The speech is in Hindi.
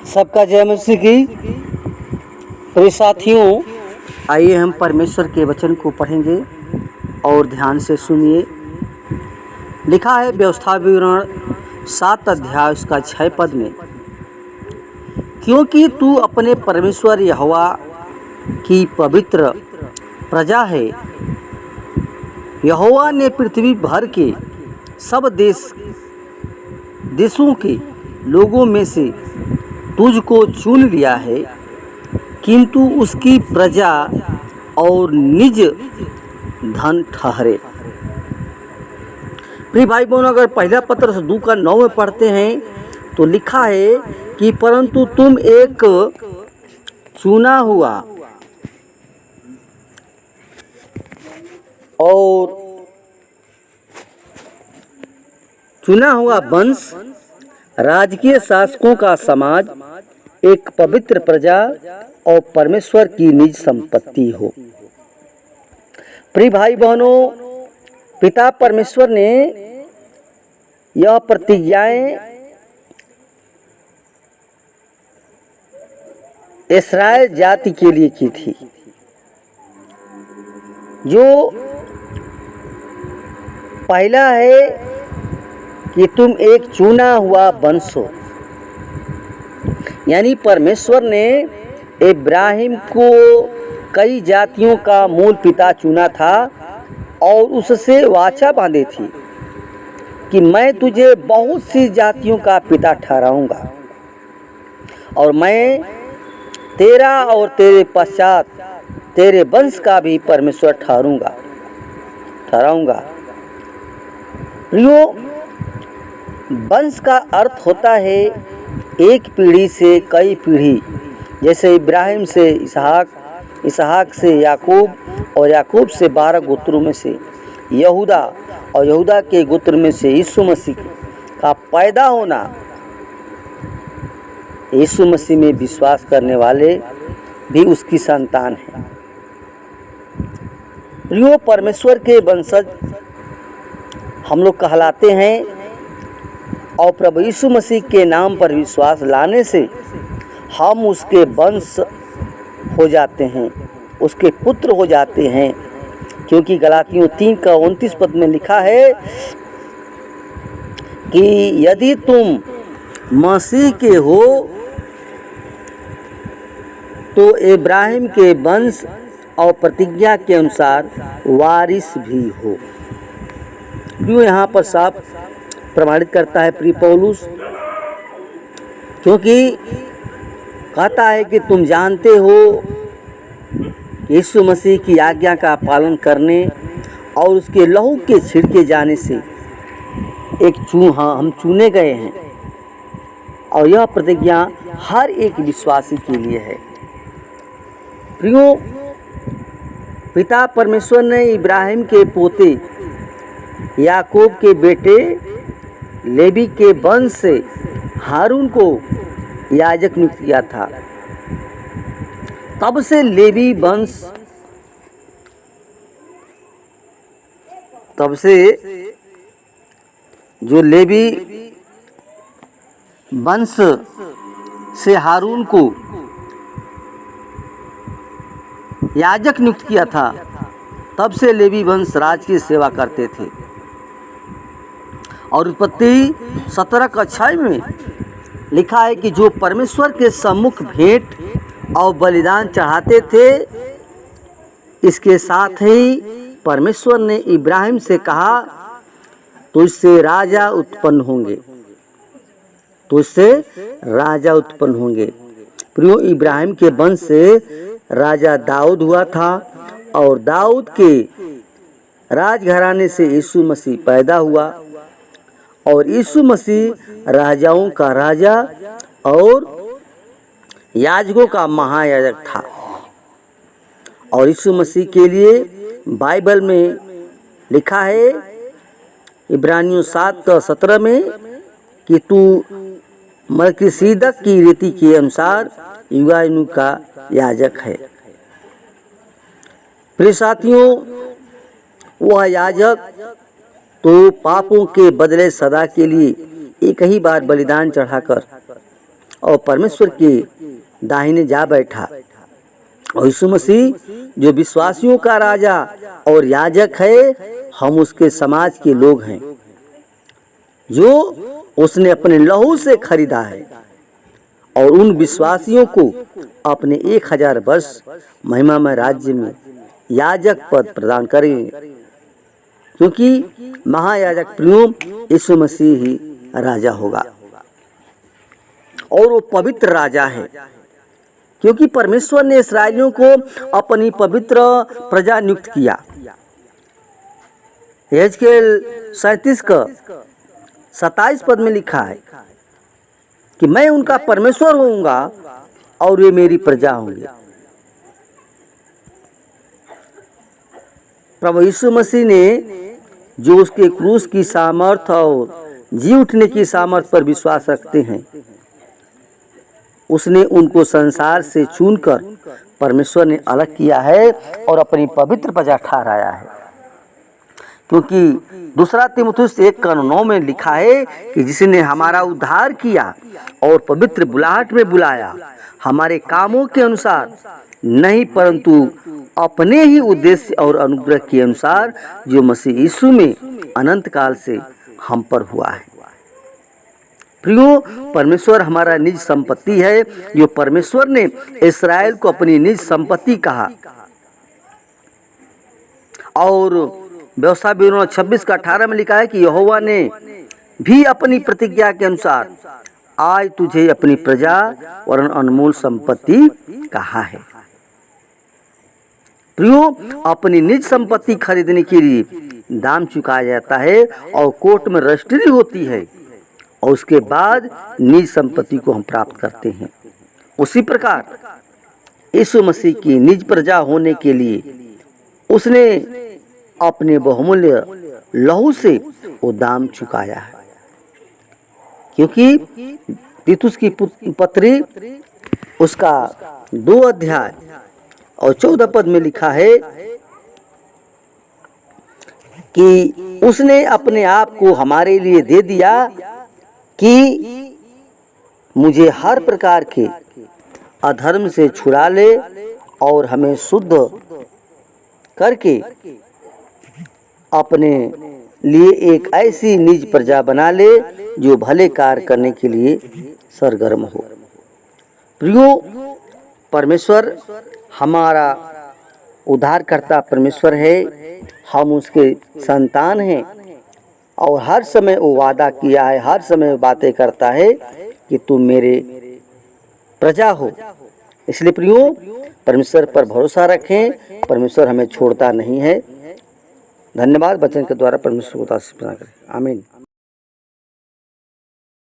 सबका जय मसीह की। प्रिय साथियों, आइए हम परमेश्वर के वचन को पढ़ेंगे और ध्यान से सुनिए। लिखा है व्यवस्था विवरण 7 अध्याय उसका 6 पद में, क्योंकि तू अपने परमेश्वर यहोवा की पवित्र प्रजा है। यहोवा ने पृथ्वी भर के सब देशों के लोगों में से तुझको चुन लिया है, किंतु उसकी प्रजा और निज धन ठहरे। प्रिय भाई बहनों, अगर पहला पत्र 2 का 9 में पढ़ते हैं तो लिखा है कि परंतु तुम एक चुना हुआ वंश, राजकीय शासकों का समाज, एक पवित्र प्रजा और परमेश्वर की निज संपत्ति हो। प्रिय भाई बहनों, पिता परमेश्वर ने यह प्रतिज्ञाएं इस्राएल जाति के लिए की थी, जो पहला है कि तुम एक चुना हुआ वंश हो। यानी परमेश्वर ने इब्राहिम को कई जातियों का मूल पिता चुना था और उससे वाचा बांधी थी कि मैं तुझे बहुत सी जातियों का पिता ठहराऊंगा और मैं तेरा और तेरे पश्चात तेरे वंश का भी परमेश्वर ठहराऊंगा। प्रियो, वंश का अर्थ होता है एक पीढ़ी से कई पीढ़ी, जैसे इब्राहिम से इसहाक, इसहाक से याकूब और याकूब से 12 गोत्रों में से यहूदा और यहूदा के गोत्र में से यीशु मसीह का पैदा होना। यीशु मसीह में विश्वास करने वाले भी उसकी संतान हैं। प्रियो, परमेश्वर के वंशज हम लोग कहलाते हैं और प्रभु यीशु मसीह के नाम पर विश्वास लाने से हम उसके वंश हो जाते हैं, उसके पुत्र हो जाते हैं, क्योंकि गलातियों 3 का 29 पद में लिखा है कि यदि तुम मसीह के हो तो इब्राहिम के वंश और प्रतिज्ञा के अनुसार वारिस भी हो। क्यों यहाँ पर साफ प्रमाणित करता है प्रिय पौलुस, क्योंकि कहता है कि तुम जानते हो यीशु मसीह की आज्ञा का पालन करने और उसके लहू के छिड़के जाने से हम चुने गए हैं, और यह प्रतिज्ञा हर एक विश्वासी के लिए है। प्रियो, पिता परमेश्वर ने इब्राहिम के पोते याकूब के बेटे लेवी के वंश से हारून को याजक नियुक्त किया था। तब से लेवी वंश, जो लेवी वंश से हारून को याजक नियुक्त किया था, तब से लेवी वंश राज की सेवा करते थे। और उत्पत्ति 17 का 6 में लिखा है कि जो परमेश्वर के सम्मुख भेंट और बलिदान चढ़ाते थे, इसके साथ ही परमेश्वर ने इब्राहिम से कहा तुझसे राजा उत्पन्न होंगे। प्रियो, इब्राहिम के वंश से राजा दाऊद हुआ था और दाऊद के राजघराने से यीशु मसीह पैदा हुआ, और यीशु मसीह राजाओं का राजा और याजकों का महायाजक था। और यीशु मसीह के लिए बाइबल में लिखा है इब्रानियों 7 का 17 में कि तू मलकीसिदक की रीति के अनुसार युगानुयुग का याजक है। प्रिय साथियों, वह याजक तो पापों के बदले सदा के लिए एक ही बार बलिदान चढ़ाकर और परमेश्वर के दाहिने जा बैठा। और यीशु मसीह जो विश्वासियों का राजा और याजक है, हम उसके समाज के लोग हैं जो उसने अपने लहू से खरीदा है, और उन विश्वासियों को अपने 1000 वर्ष महिमामय राज्य में याजक पद प्रदान करेंगे, क्योंकि महायाजक प्रियो यीशु मसीह ही राजा होगा। और वो पवित्र राजा है, क्योंकि परमेश्वर ने इस्राएलियों को अपनी पवित्र प्रजा नियुक्त किया। यहेजकेल 37 का 27 पद में लिखा है कि मैं उनका परमेश्वर होऊंगा और वे मेरी प्रजा होंगे। प्रभु यीशु मसीह ने जो उसके क्रूस की सामर्थ और जी उठने की सामर्थ पर विश्वास रखते हैं, उसने उनको संसार से चुनकर परमेश्वर ने अलग किया है और अपनी पवित्र प्रजा ठहराया है। क्योंकि दूसरा तीमुथियुस 1:9 में लिखा है कि जिसने हमारा उद्धार किया और पवित्र बुलाहट में बुलाया, हमारे कामों के अनुसार नहीं परंतु अपने ही उद्देश्य और अनुग्रह के अनुसार जो मसीह यीशु में अनंत काल से हम पर हुआ है। प्रियो, परमेश्वर हमारा निज संपत्ति है, जो परमेश्वर ने इस्राएल को अपनी निज संपत्ति कहा। और व्यवस्था विवरण 26:18 में लिखा है कि यहोवा ने भी अपनी प्रतिज्ञा के अनुसार आज तुझे अपनी प्रजा और अनमोल संपत्ति कहा है। प्रियो, अपनी निज संपत्ति खरीदने के लिए दाम चुकाया जाता है और कोर्ट में रजिस्ट्री होती है, और उसके बाद निज संपत्ति को हम प्राप्त करते हैं। उसी प्रकार यीशु मसीह की निज प्रजा होने के लिए उसने अपने बहुमूल्य लहू से वो दाम चुकाया है। क्योंकि तीतुस की पत्री उसका 2 अध्याय और 14 पद में लिखा है कि उसने अपने आप को हमारे लिए दे दिया कि मुझे हर प्रकार के अधर्म से छुड़ा ले और हमें शुद्ध करके अपने लिए एक ऐसी निज प्रजा बना ले जो भले कार्य करने के लिए सरगर्म हो। प्रियो, परमेश्वर हमारा उद्धारकर्ता परमेश्वर है, हम उसके संतान हैं, और हर समय वो वादा किया है, हर समय बातें करता है कि तुम मेरे प्रजा हो। इसलिए प्रियो, परमेश्वर पर भरोसा रखें, परमेश्वर हमें छोड़ता नहीं है। धन्यवाद। वचन के द्वारा परमेश्वर को आशीष प्रदान करें। आमीन।